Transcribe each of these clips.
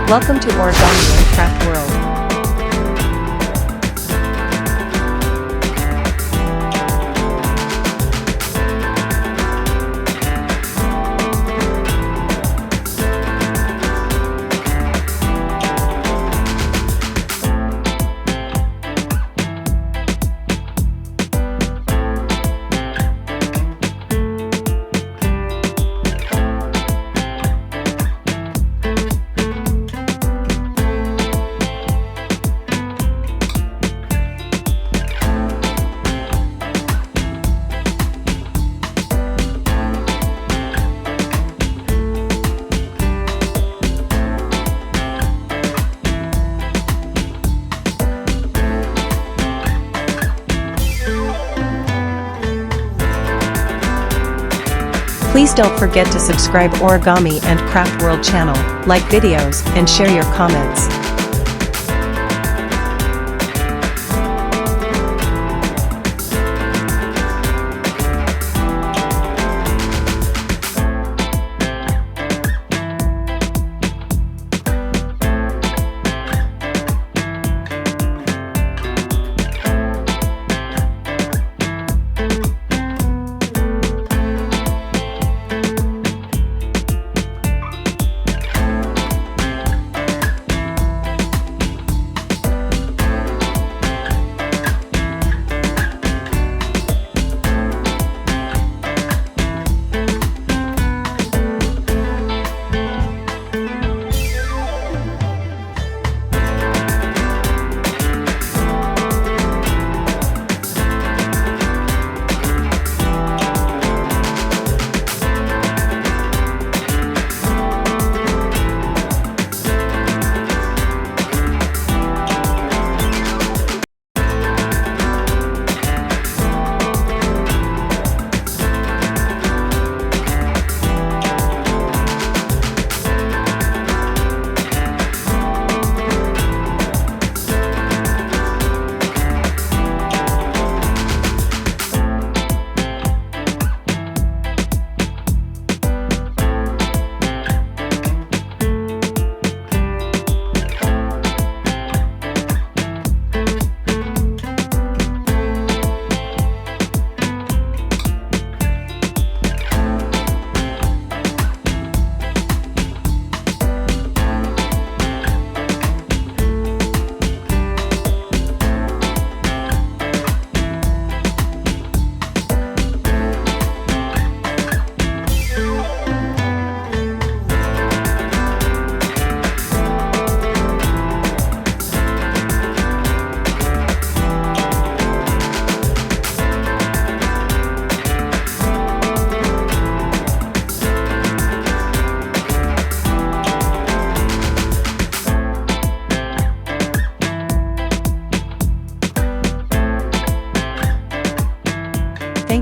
Welcome to Origami and Craft World. Please don't forget to subscribe Origami and Craft World channel, like videos, and share your comments.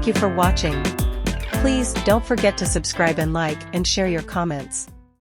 Thank you for watching. Please don't forget to subscribe and like and share your comments.